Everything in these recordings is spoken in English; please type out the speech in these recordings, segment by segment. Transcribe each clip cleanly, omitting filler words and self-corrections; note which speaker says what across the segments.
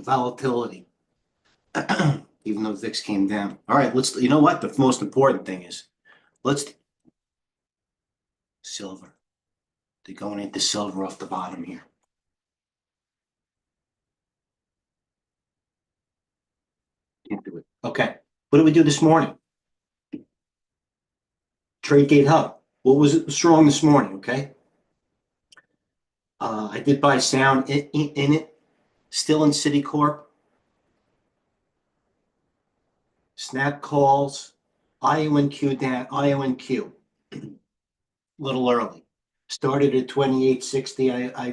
Speaker 1: the volatility, even though the VIX came down. All right, you know what? The most important thing is, silver. They're going into silver off the bottom here. Can't do it. Okay. What did we do this morning? TradeGATEHub. What was it strong this morning? Okay. I did buy sound in it, still in Citicorp. Snap calls, IONQ down, IONQ. A little early. Started at 28.60. I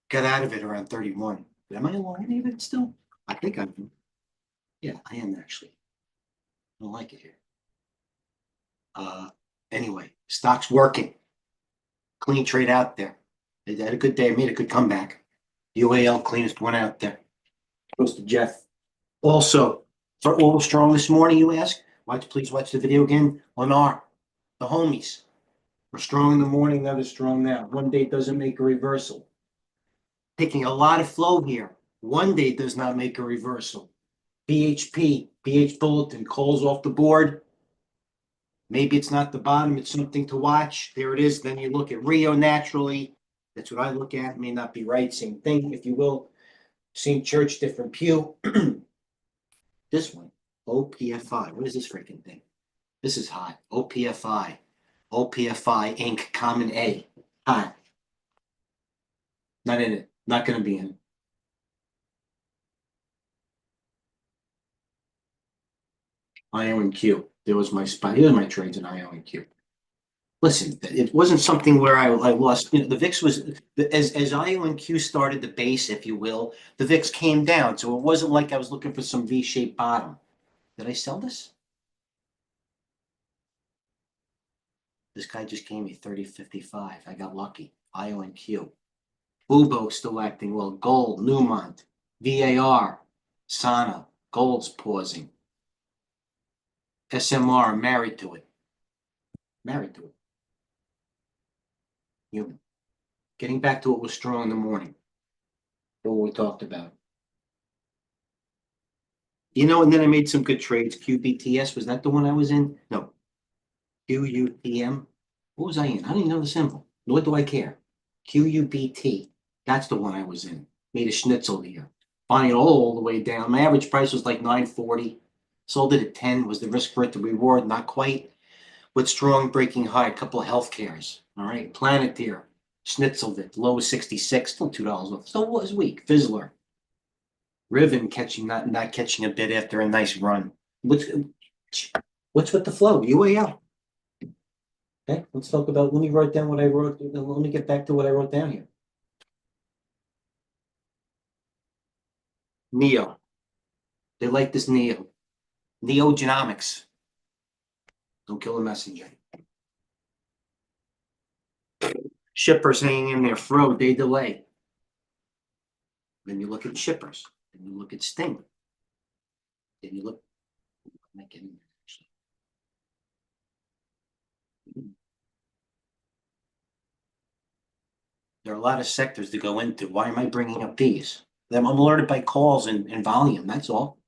Speaker 1: got out of it around 31. Am I along even still? I think I'm. Yeah, I am actually. I don't like it here. Anyway, stock's working. Clean trade out there. They had a good day, made a good comeback. UAL cleanest one out there. Goes to Jeff. Also, for all strong this morning, you ask? Please watch the video again on the homies. We're strong in the morning, not as strong now. One day doesn't make a reversal. Taking a lot of flow here. One day does not make a reversal. BHP, BH Bulletin, calls off the board. Maybe it's not the bottom, it's something to watch. There it is. Then you look at Rio naturally. That's what I look at. It may not be right. Same thing, if you will. Same church, different pew. This one, OPFI. What is this freaking thing? This is hot. OPFI. OPFI Inc. Common A. Hot. Not in it. Not going to be in it. IONQ. There was my spot. Here are my trades in IONQ. Listen, it wasn't something where I lost. You know, the VIX was as IONQ started the base, if you will. The VIX came down, so it wasn't like I was looking for some V-shaped bottom. Did I sell this? This guy just gave me 30.55. I got lucky. IONQ. Bubo still acting well. Gold, Newmont, VAR, Sana. Gold's pausing. SMR, married to it. Married to it. Human. Getting back to what was strong in the morning. What we talked about. You know, and then I made some good trades. QBTS, was that the one I was in? No. QUTM. What was I in? I don't even know the symbol. Nor do I care. QUBT. That's the one I was in. Made a schnitzel here. Buying it all the way down. My average price was like 940. Sold it at 10. Was the risk for it the reward? Not quite. With strong breaking high, a couple of health cares. All right. Planeteer. Schnitzeled it. Low 66. Still $2 off. So it was weak. Fizzler. Riven catching, not catching a bid after a nice run. What's with the flow? UAL. Okay, let's talk about. Let me write down what I wrote. Let me get back to what I wrote down here. Neo. They like this Neo. Neogenomics. Don't kill the messenger. Shippers hanging in there. Fro, day delay. Then you look at shippers. Then you look at Sting. Then you look. I'm not getting there, actually. There are a lot of sectors to go into. Why am I bringing up these? I'm alerted by calls and volume. That's all.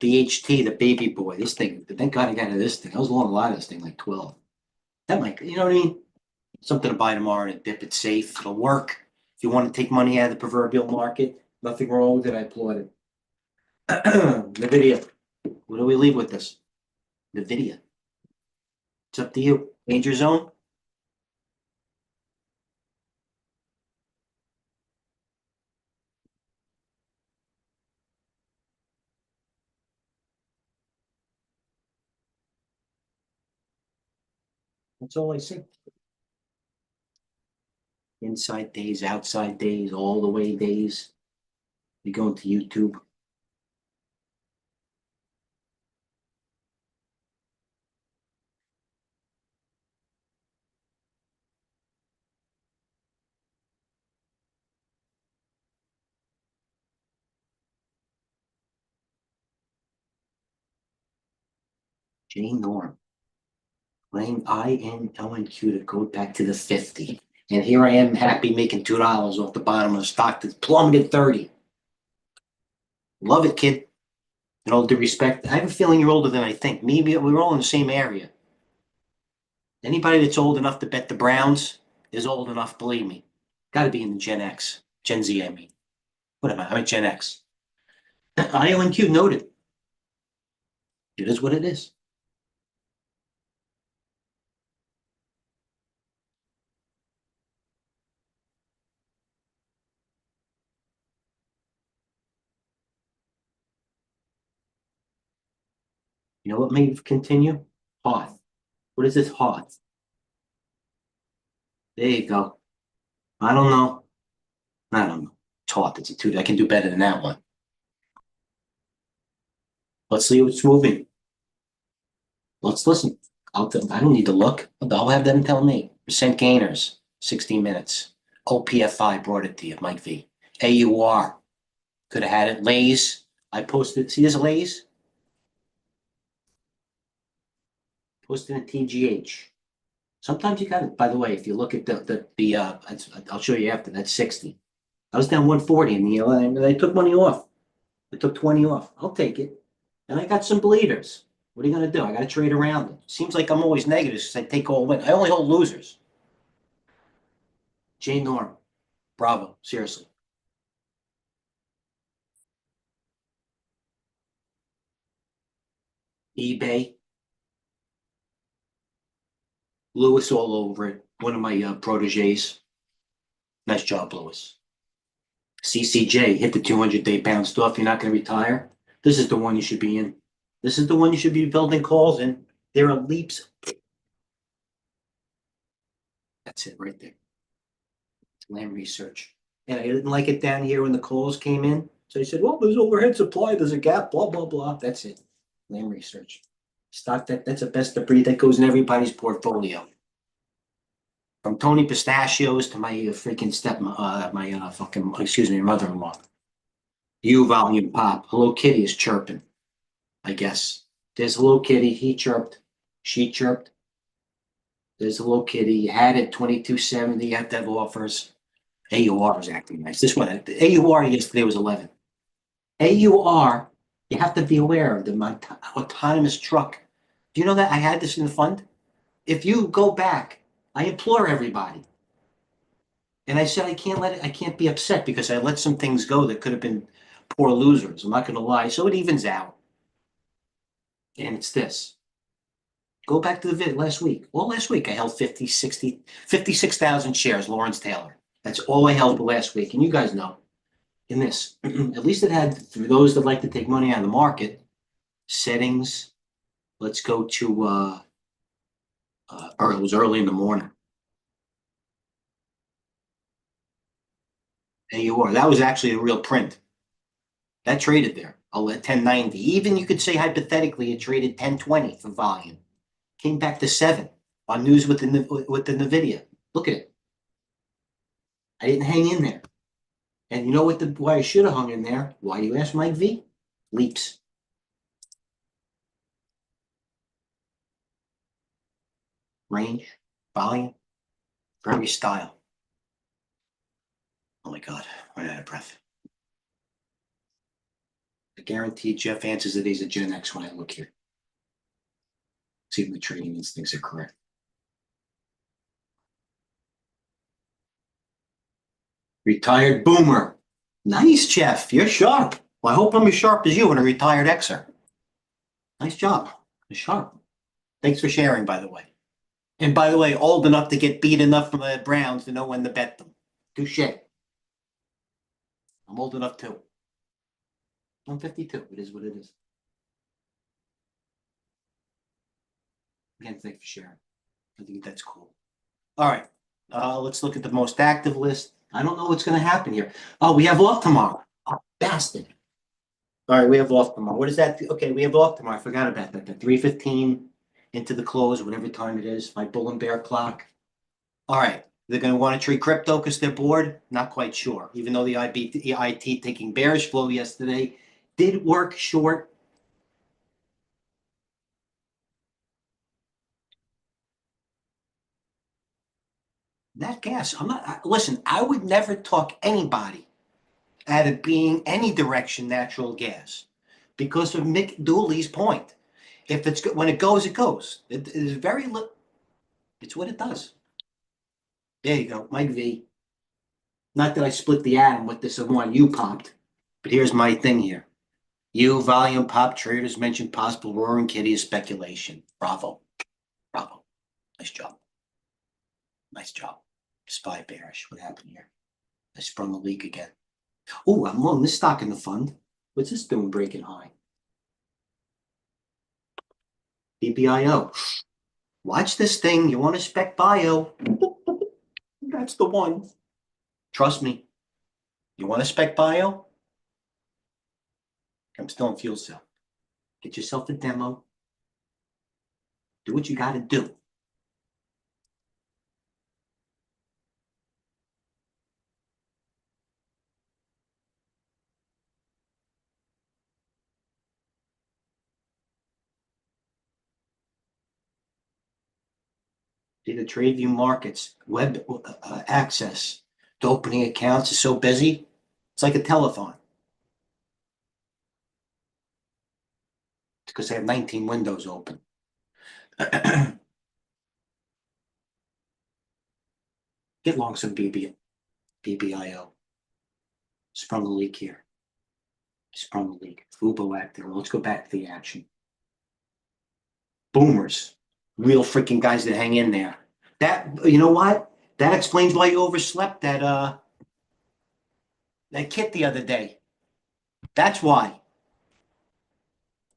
Speaker 1: DHT, the baby boy. This thing. Thank God I got into this thing. I was long a lot of this thing, like 12. That might, you know what I mean? Something to buy tomorrow and a dip. It's safe. It'll work. If you want to take money out of the proverbial market, nothing wrong with it. I applaud it. NVIDIA. What do we leave with this? NVIDIA. It's up to you. Danger zone. That's all I see. Inside days, outside days, all the way days. You go into YouTube. J Norm. Playing INONQ to go back to the 50. And here I am happy making $2 off the bottom of the stock that's plummeted 30. Love it, kid. In all due respect, I have a feeling you're older than I think. Maybe we're all in the same area. Anybody that's old enough to bet the Browns is old enough, believe me. Got to be in the Gen X. Gen Z, I mean. What am I? I'm at Gen X. IONQ noted. It is what it is. You know what may continue? Hoth. What is this Hoth? There you go. I don't know. I don't know. It's Hoth. It's a two. I can do better than that one. Let's see what's moving. Let's listen. I don't need to look. I'll have them tell me. Percent gainers, 16 minutes. OPFI brought it to you, Mike V. AUR. Could have had it. Lay's. I posted. See this Lay's? Posted in TGH. Sometimes you got it. By the way, if you look at I'll show you after. That's 60. I was down 140 in the and I took money off. I took 20 off. I'll take it. And I got some bleeders. What are you going to do? I got to trade around them. Seems like I'm always negative because I take all win. I only hold losers. J Norm. Bravo. Seriously. eBay. Lewis all over it. One of my proteges. Nice job, Lewis. CCJ hit the 200-day bounced off. You're not going to retire. This is the one you should be in. This is the one you should be building calls in. There are leaps. That's it right there. Lamb research. And I didn't like it down here when the calls came in. So I said, well, there's overhead supply. There's a gap, blah, blah, blah. That's it. Lamb research. Stock that's a best of breed that goes in everybody's portfolio. From Tony Pistachios to my freaking mother-in-law. U volume pop. Hello Kitty is chirping. I guess. There's Hello Kitty. He chirped. She chirped. There's Hello Kitty. You had it 22.70. You have to have offers. AUR is acting nice. This one, the AUR yesterday was 11. AUR, you have to be aware of the autonomous truck. Do you know that I had this in the fund? If you go back, I implore everybody. And I said I can't be upset because I let some things go that could have been poor losers. I'm not going to lie. So it evens out. And it's this. Go back to the vid last week. Well, last week I held 50, 60, 56,000 shares, Lawrence Taylor. That's all I held the last week. And you guys know, in this, at least it had, for those that like to take money out of the market, settings. Let's go to, or it was early in the morning. AUR, that was actually a real print. That traded there. I'll let 1090. Even you could say hypothetically it traded 1020 for volume. Came back to 7 on news with the NVIDIA. Look at it. I didn't hang in there. And you know what? Why I should have hung in there? Why do you ask, Mike V? Leaps. Range, volume, for every style. Oh my God, I'm out of breath. I guarantee Jeff answers that he's a Gen X when I look here. See if the trading instincts are correct. Retired boomer. Nice, Jeff. You're sharp. Well, I hope I'm as sharp as you and a retired Xer. Nice job. You're sharp. Thanks for sharing, by the way. And by the way, old enough to get beat enough from the Browns to know when to bet them. Touche. I'm old enough too. I'm 52. It is what it is. Again, thanks for sharing. I think that's cool. All right. Let's look at the most active list. I don't know what's going to happen here. Oh, we have off tomorrow. Oh, bastard. All right, we have off tomorrow. What is that? Okay, we have off tomorrow. I forgot about that. The 3:15 into the close, whatever time it is. My bull and bear clock. All right. They're going to want to trade crypto because they're bored? Not quite sure. Even though the IT taking bearish flow yesterday did work short. That gas, listen, I would never talk anybody out of being any direction natural gas because of Mick Dooley's point. If it's when it goes, it goes. It is very little. It's what it does. There you go, Mike V. Not that I split the atom with this one you popped, but here's my thing here. You, volume pop traders mentioned possible roaring kitty as speculation. Bravo. Bravo. Nice job. Nice job. Spy bearish. What happened here? I sprung a leak again. Oh, I'm long this stock in the fund. What's this doing breaking high? BBIO. Watch this thing. You want to spec bio? That's the one. Trust me. You want to spec bio? I'm still in fuel cell. Get yourself a demo. Do what you got to do. See the TradeView markets web access to opening accounts is so busy. It's like a telethon. It's because they have 19 windows open. Get long some BBIO. Sprung the leak here. Sprung the leak. Fubo active. Let's go back to the action. Boomers. Real freaking guys that hang in there. That, you know what? That explains why you overslept that kit the other day. That's why.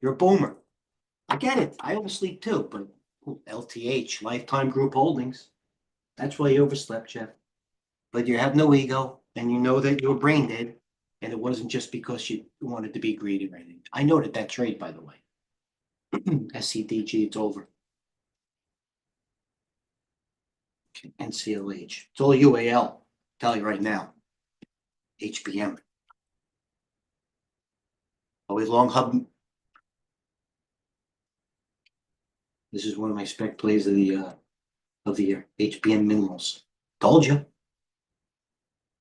Speaker 1: You're a boomer. I get it. I oversleep too, but LTH, Lifetime Group Holdings. That's why you overslept, Jeff. But you have no ego, and you know that your brain did, and it wasn't just because you wanted to be greedy or anything. I noted that trade, by the way. SCDG, it's over. NCLH. It's all UAL. Tell you right now. HBM. Always long hub. This is one of my spec plays of the year. HBM Minerals. Told you.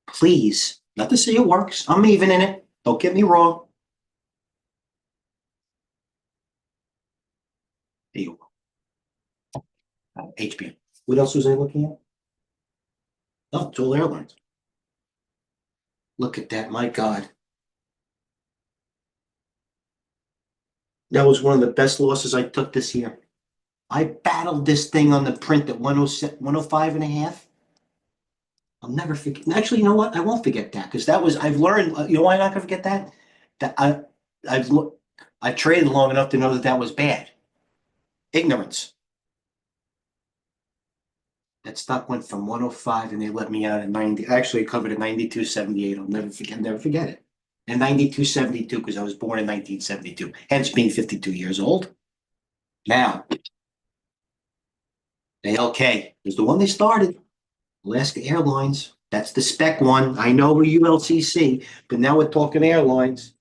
Speaker 1: Please, not to say it works. I'm even in it. Don't get me wrong. There you go. HBM. What else was I looking at? Oh, it's all airlines. Look at that. My God. That was one of the best losses I took this year. I battled this thing on the print at 105 and a half. I'll never forget. Actually, you know what? I won't forget that because that was, I've learned, you know why I'm not going to forget that? That I've traded long enough to know that that was bad. Ignorance. That stock went from 105 and they let me out at 90. Actually, I covered at 92.78. I'll never forget it. And 92.72 because I was born in 1972, hence being 52 years old. Now, ALK was the one they started. Alaska Airlines. That's the spec one. I know we're ULCC, but now we're talking airlines.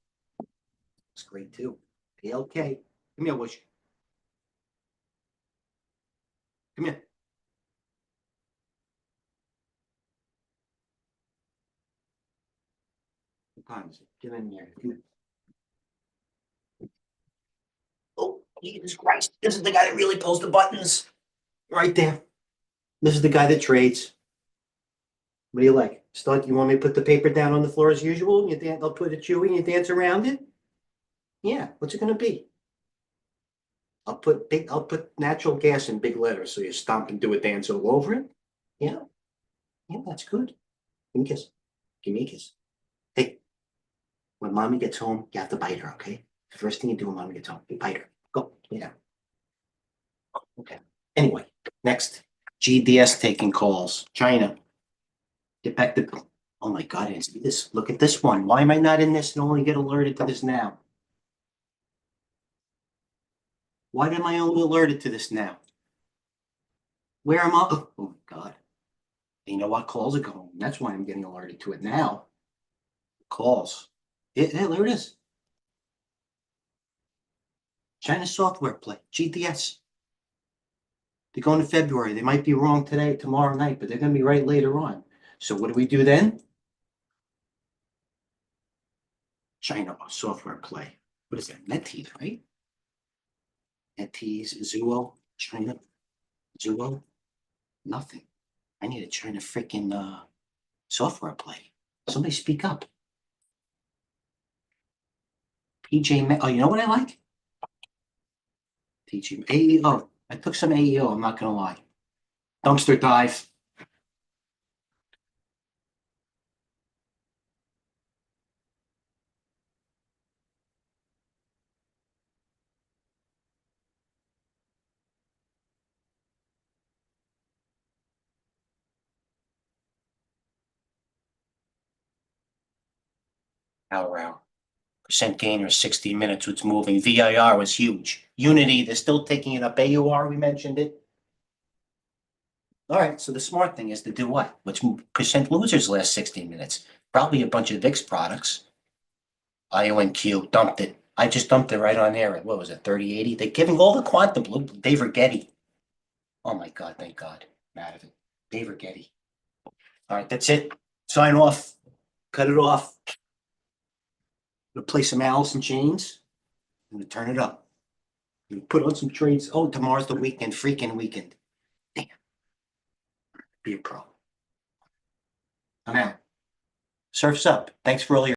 Speaker 1: It's great too. ALK. Come here, Wish. Come here. What time is it? Get in there. Come here. Oh, Jesus Christ. This is the guy that really pulls the buttons. Right there. This is the guy that trades. What do you like? Start. You want me to put the paper down on the floor as usual? I'll put a chewy and you dance around it? Yeah. What's it gonna be? I'll put natural gas in big letters so you stomp and do a dance all over it. Yeah. Yeah, that's good. Give me a kiss. Give me a kiss. Hey, when mommy gets home, you have to bite her, okay? The first thing you do when mommy gets home, you bite her. Go. Yeah. Okay. Anyway, next. GDS taking calls. China. Get back to, oh my God, I didn't see this. Look at this one. Why am I not in this and only get alerted to this now? Why am I only alerted to this now? Where am I? Oh my God. You know what? Calls are going. That's why I'm getting alerted to it now. Calls. Yeah, there it is. China software play. GDS. They're going to February. They might be wrong today, tomorrow night, but they're gonna be right later on. So what do we do then? China software play. What is that? NetEase, right? NetEase, Zuo, China, Zuo, nothing. I need a China freaking software play. Somebody speak up. Oh, you know what I like? Teaching AEO. I took some AEO, I'm not gonna lie. Dumpster dive. Hour. Percent gainer, 60 minutes, it's moving. VIR was huge. Unity, they're still taking it up. AUR, we mentioned it. All right, so the smart thing is to do what? What's percent losers last 60 minutes? Probably a bunch of VIX products. IONQ dumped it. I just dumped it right on there at, what was it, 3080? They're giving all the quantum blue. Dave Rigetti. Oh my God, thank God. I'm out of it. Dave Rigetti. All right, that's it. Sign off. Cut it off. Gonna play some Alice in Chains. I'm gonna turn it up. I'm gonna put on some trades. Oh, tomorrow's the weekend, freaking weekend. Damn. Be a pro. I'm out. Surf's up. Thanks for all your